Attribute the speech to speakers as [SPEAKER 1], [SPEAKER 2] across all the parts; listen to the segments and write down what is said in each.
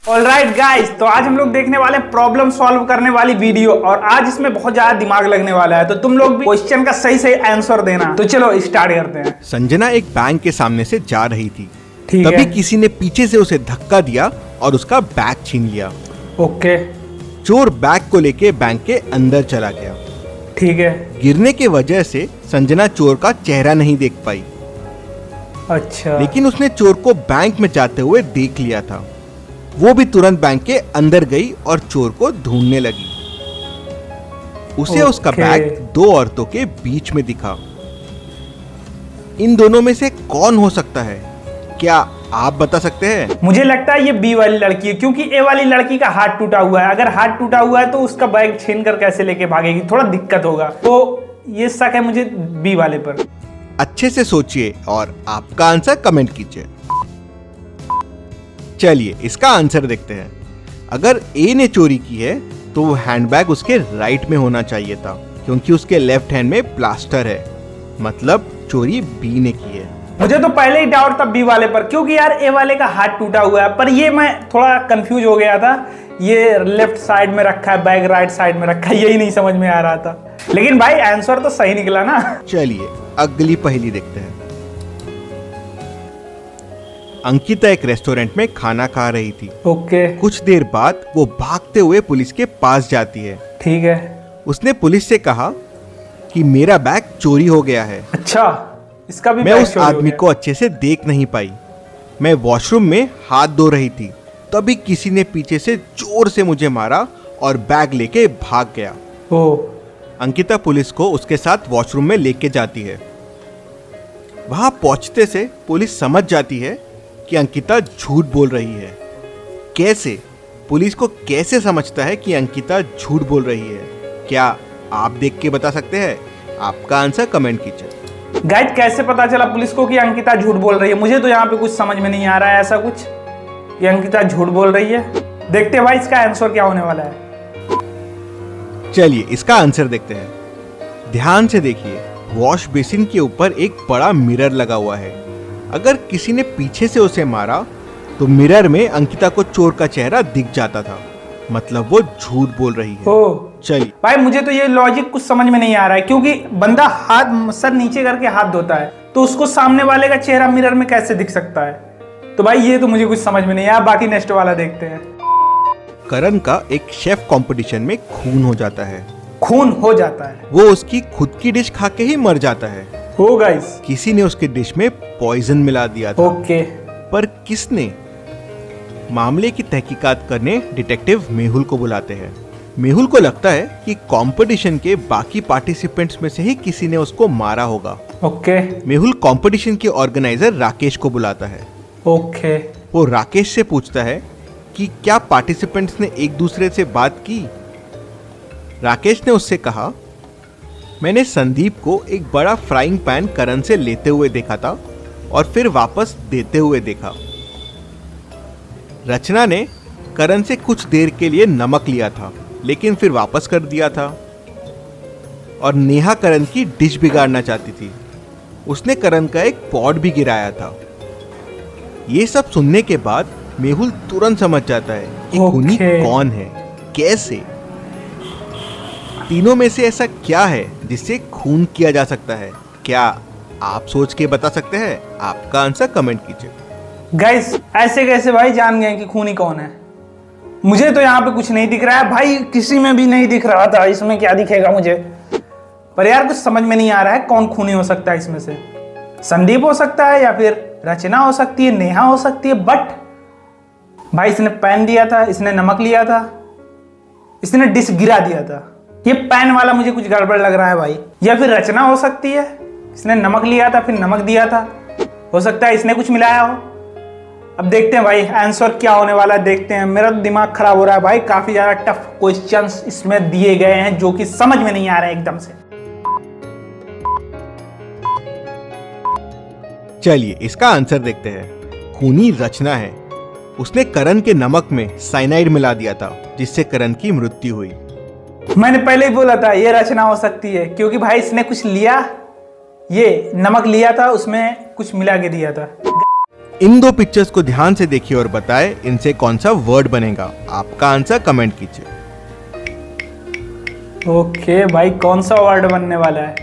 [SPEAKER 1] Alright guys, तो आज हम लोग देखने वाले प्रॉब्लम सॉल्व करने वाली वीडियो और आज इसमें बहुत ज्यादा दिमाग लगने वाला है, तो तुम लोग भी क्वेश्चन का सही सही आंसर देना। तो चलो स्टार्ट करते हैं।
[SPEAKER 2] संजना एक बैंक के सामने से जा रही थी,
[SPEAKER 1] ठीक
[SPEAKER 2] तभी
[SPEAKER 1] है।
[SPEAKER 2] किसी ने पीछे से उसे धक्का दिया और उसका बैग छीन लिया।
[SPEAKER 1] ओके,
[SPEAKER 2] चोर बैग को लेके बैंक के अंदर चला गया।
[SPEAKER 1] ठीक है।
[SPEAKER 2] गिरने की वजह से संजना चोर का चेहरा नहीं देख पाई,
[SPEAKER 1] अच्छा,
[SPEAKER 2] लेकिन उसने चोर को बैंक में जाते हुए देख लिया था। वो भी तुरंत बैंक के अंदर गई और चोर को ढूंढने लगी। उसे उसका बैग दो औरतों के बीच में दिखा। इन दोनों में से कौन हो सकता है? क्या आप बता सकते हैं?
[SPEAKER 1] मुझे लगता है ये बी वाली लड़की है, क्योंकि ए वाली लड़की का हाथ टूटा हुआ है। अगर हाथ टूटा हुआ है तो उसका बैग छीन कर कैसे लेके भागेगी, थोड़ा दिक्कत होगा। तो ये शक है मुझे बी वाले पर।
[SPEAKER 2] अच्छे से सोचिए और आपका आंसर कमेंट कीजिए। चलिए इसका आंसर देखते हैं। अगर ए ने चोरी की है तो वो हैंडबैग उसके राइट में होना चाहिए था, क्योंकि उसके लेफ्ट हैंड में प्लास्टर है, मतलब चोरी बी ने की है।
[SPEAKER 1] मुझे तो पहले ही डाउट था बी वाले पर, क्योंकि यार ए वाले का हाथ टूटा हुआ है। पर ये मैं थोड़ा कंफ्यूज हो गया था, ये लेफ्ट साइड में रखा है, बैग राइट साइड में रखा है, यही नहीं समझ में आ रहा था। लेकिन भाई आंसर तो सही निकला ना।
[SPEAKER 2] चलिए अगली पहेली देखते हैं। अंकिता एक रेस्टोरेंट में खाना खा रही थी।
[SPEAKER 1] ओके,
[SPEAKER 2] कुछ देर बाद वो भागते हुए पुलिस के पास जाती है।
[SPEAKER 1] ठीक है।
[SPEAKER 2] उसने पुलिस से कहा कि मेरा बैग चोरी हो गया है।
[SPEAKER 1] अच्छा, इसका भी
[SPEAKER 2] मैं
[SPEAKER 1] बैग
[SPEAKER 2] उस
[SPEAKER 1] चोरी हो
[SPEAKER 2] आदमी
[SPEAKER 1] गया।
[SPEAKER 2] को अच्छे से देख नहीं पाई। मैं वॉशरूम में हाथ धो रही थी, तभी किसी ने पीछे से जोर से मुझे मारा और बैग लेके भाग गया।
[SPEAKER 1] ओ,
[SPEAKER 2] अंकिता पुलिस को उसके साथ वॉशरूम में लेके जाती है। वहां पहुंचते से पुलिस समझ जाती है कि अंकिता झूठ बोल रही है। कैसे? पुलिस को कैसे समझता है कि अंकिता झूठ बोल रही है? क्या आप देख के बता सकते हैं? आपका आंसर कमेंट कीजिए।
[SPEAKER 1] गाइस, कैसे पता चला पुलिस को कि अंकिता झूठ बोल रही है? मुझे तो यहाँ पे कुछ समझ में नहीं आ रहा है ऐसा कुछ कि अंकिता झूठ बोल रही है। देखते हैं भाई इसका आंसर क्या होने वाला है।
[SPEAKER 2] चलिए इसका आंसर देखते हैं। ध्यान से देखिए, वॉश बेसिन के ऊपर एक बड़ा मिरर लगा हुआ है। अगर किसी ने पीछे से उसे मारा तो मिरर में अंकिता को चोर का चेहरा दिख जाता था, मतलब वो झूठ बोल रही है। चलिए
[SPEAKER 1] भाई, मुझे तो ये लॉजिक कुछ समझ में नहीं आ रहा है, क्योंकि बंदा हाथ सर नीचे करके हाथ धोता है तो उसको सामने वाले का चेहरा मिरर में कैसे दिख सकता है? तो भाई ये तो मुझे कुछ समझ में नहीं आया। बाकी नेक्स्ट वाला देखते हैं।
[SPEAKER 2] करण का एक शेफ कंपटीशन में खून हो जाता है।
[SPEAKER 1] खून हो जाता है?
[SPEAKER 2] वो उसकी खुद की डिश खा के ही मर जाता है।
[SPEAKER 1] हो गाइस,
[SPEAKER 2] किसी ने उसकी डिश में पॉइजन मिला दिया था।
[SPEAKER 1] ओके।
[SPEAKER 2] पर किसने? मामले की तहकीकात करने डिटेक्टिव मेहुल को बुलाते हैं। मेहुल को लगता है कि कंपटीशन के बाकी पार्टिसिपेंट्स में से ही किसी ने उसको मारा होगा।
[SPEAKER 1] ओके।
[SPEAKER 2] मेहुल कंपटीशन के ऑर्गेनाइजर राकेश को बुलाता है।
[SPEAKER 1] ओके।
[SPEAKER 2] वो राकेश से पूछता है कि क्या पार्टिसिपेंट्स ने एक दूसरे से बात की। राकेश ने उससे कहा, मैंने संदीप को एक बड़ा फ्राइंग पैन करण से लेते हुए देखा था और फिर वापस देते हुए देखा। रचना ने करण से कुछ देर के लिए नमक लिया था, लेकिन फिर वापस कर दिया था। और नेहा करण की डिश बिगाड़ना चाहती थी। उसने करण का एक पॉट भी गिराया था। ये सब सुनने के बाद मेहुल तुरंत समझ जाता है कि खूनी कौन है, कैसे। तीनों में से ऐसा क्या है जिससे खून किया जा सकता है? क्या आप सोच के बता सकते हैं? आपका आंसर कमेंट कीजिए।
[SPEAKER 1] गाइस, ऐसे कैसे भाई जान गए कि खूनी कौन है? मुझे तो यहाँ पे कुछ नहीं दिख रहा है भाई, किसी में भी नहीं दिख रहा था। इसमें क्या दिखेगा मुझे? पर यार कुछ समझ में नहीं आ रहा है कौन खूनी हो सकता है इसमें से। संदीप हो सकता है या फिर रचना हो सकती है, नेहा हो सकती है। बट भाई इसने पैन दिया था, इसने नमक लिया था, इसने डिश गिरा दिया था। ये पैन वाला मुझे कुछ गड़बड़ लग रहा है भाई। या फिर रचना हो सकती है, इसने नमक लिया था फिर नमक दिया था। हो सकता है इसने कुछ मिलाया हो। अब देखते हैं भाई आंसर क्या होने वाला है, देखते हैं। मेरा दिमाग खराब हो रहा है भाई, काफी ज्यादा टफ क्वेश्चंस इसमें दिए गए हैं जो कि समझ में नहीं आ रहे एकदम से।
[SPEAKER 2] चलिए इसका आंसर देखते हैं। खूनी रचना है। उसने करण के नमक में साइनाइड मिला दिया था, जिससे करण की मृत्यु हुई।
[SPEAKER 1] मैंने पहले ही बोला था ये रचना हो सकती है, क्योंकि भाई इसने कुछ लिया, ये नमक लिया था, उसमें कुछ मिला के दिया था।
[SPEAKER 2] अब इन दो पिक्चर्स को ध्यान से देखिए और बताएं इनसे कौन सा वर्ड बनेगा। आपका आंसर कमेंट कीजिए।
[SPEAKER 1] ओके भाई, कौन सा वर्ड बनने वाला है?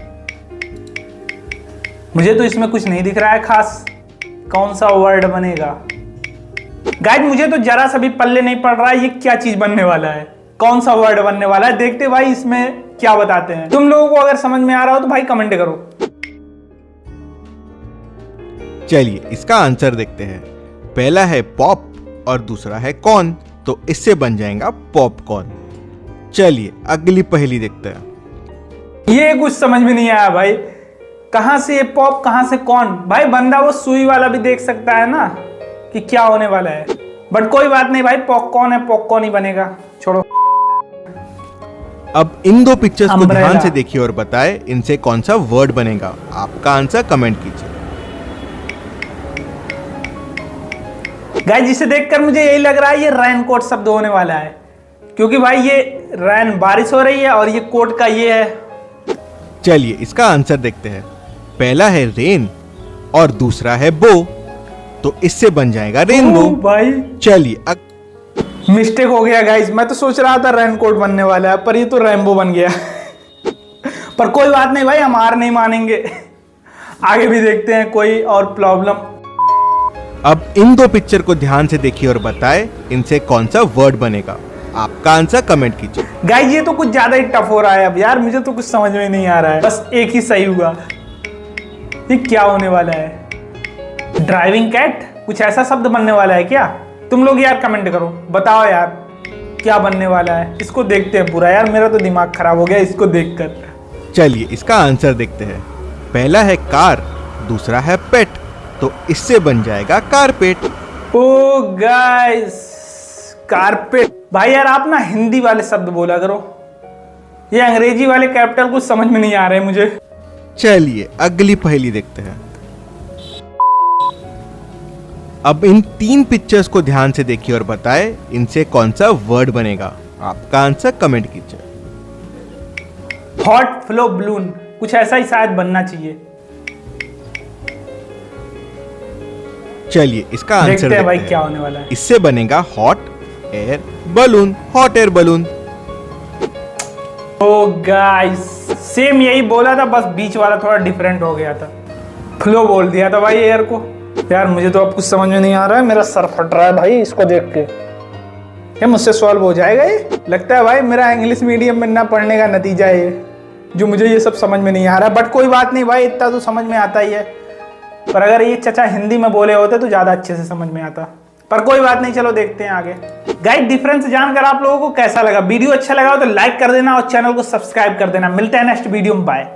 [SPEAKER 1] मुझे तो इसमें कुछ नहीं दिख रहा है खास। कौन सा वर्ड बनेगा गाइस? मुझे तो जरा सा भी पल्ले नहीं पड़ रहा है ये क्या चीज बनने वाला है, कौन सा वर्ड बनने वाला है। देखते भाई इसमें क्या बताते हैं। तुम लोगों को अगर समझ में आ रहा हो तो भाई कमेंट करो।
[SPEAKER 2] चलिए इसका आंसर देखते हैं। पहला है पॉप और दूसरा है कॉर्न, तो इससे बन जाएगा पॉपकॉर्न। चलिए अगली पहेली देखते हैं।
[SPEAKER 1] ये कुछ समझ में नहीं आया भाई, कहां से ये पॉप कहां से कॉर्न? भाई बंदा वो सुई वाला भी देख सकता है ना कि क्या होने वाला है। बट कोई बात नहीं भाई, पॉपकॉर्न है, पॉपकॉर्न ही बनेगा, छोड़ो।
[SPEAKER 2] अब इन दो पिक्चर्स को
[SPEAKER 1] Umbrella।
[SPEAKER 2] ध्यान से देखिए और बताएं इनसे कौन सा वर्ड बनेगा। आपका आंसर कमेंट कीजिए।
[SPEAKER 1] गाइस जिसे देखकर मुझे यही लग रहा है ये रेनकोट शब्द होने वाला है, क्योंकि भाई ये रैन बारिश हो रही है और ये कोट का ये है।
[SPEAKER 2] चलिए इसका आंसर देखते हैं। पहला है रेन और दूसरा है बो, तो इससे बन जाएगा रेनबो।
[SPEAKER 1] भाई
[SPEAKER 2] चलिए
[SPEAKER 1] मिस्टेक हो गया गाइस, मैं तो सोच रहा था रेनकोट बनने वाला है पर ये तो रेनबो बन गया। पर कोई बात नहीं भाई, हम हार नहीं मानेंगे। आगे भी देखते हैं कोई और प्रॉब्लम।
[SPEAKER 2] अब इन दो पिक्चर को ध्यान से देखिए और बताएं इनसे कौन सा वर्ड बनेगा। आपका आंसर कमेंट कीजिए।
[SPEAKER 1] गाइस ये तो कुछ ज्यादा ही टफ हो रहा है अब यार, मुझे तो कुछ समझ में नहीं आ रहा है। बस एक ही सही हुआ। ये क्या होने वाला है? ड्राइविंग कैट, कुछ ऐसा शब्द बनने वाला है क्या? तुम लोग यार कमेंट करो, बताओ यार क्या बनने वाला है। इसको देखते हैं पूरा। यार मेरा तो दिमाग खराब हो गया इसको देखकर।
[SPEAKER 2] चलिए इसका आंसर देखते हैं। पहला है कार, दूसरा है पेट, तो इससे बन जाएगा कारपेट।
[SPEAKER 1] ओ गाइस, कारपेट। भाई यार आप ना हिंदी वाले शब्द बोला करो, ये अंग्रेजी वाले कैपिटल कुछ समझ में नहीं आ रहे मुझे।
[SPEAKER 2] चलिए अगली पहेली देखते हैं। अब इन तीन पिक्चर्स को ध्यान से देखिए और बताएं इनसे कौन सा वर्ड बनेगा। आपका आंसर कमेंट कीजिए।
[SPEAKER 1] हॉट फ्लो बलून, कुछ ऐसा ही शायद बनना चाहिए।
[SPEAKER 2] चलिए इसका आंसर
[SPEAKER 1] देखते हैं भाई
[SPEAKER 2] देखते
[SPEAKER 1] क्या
[SPEAKER 2] हैं।
[SPEAKER 1] होने वाला है।
[SPEAKER 2] इससे बनेगा hot air balloon, hot air balloon.
[SPEAKER 1] Oh guys, same यही बोला था, बस बीच वाला थोड़ा डिफरेंट हो गया था। फ्लो बोल दिया था भाई एयर को। यार मुझे तो अब कुछ समझ में नहीं आ रहा है, मेरा सर फट रहा है भाई इसको देख के। ये मुझसे सॉल्व हो जाएगा ये? लगता है भाई मेरा इंग्लिश मीडियम में ना पढ़ने का नतीजा है ये, जो मुझे ये सब समझ में नहीं आ रहा है। बट कोई बात नहीं भाई, इतना तो समझ में आता ही है। पर अगर ये चचा हिंदी में बोले होते तो ज्यादा अच्छे से समझ में आता। पर कोई बात नहीं, चलो देखते हैं आगे। गाइस डिफरेंस जानकर आप लोगों को कैसा लगा? वीडियो अच्छा लगा हो तो लाइक कर देना और चैनल को सब्सक्राइब कर देना। मिलते हैं नेक्स्ट वीडियो में, बाय।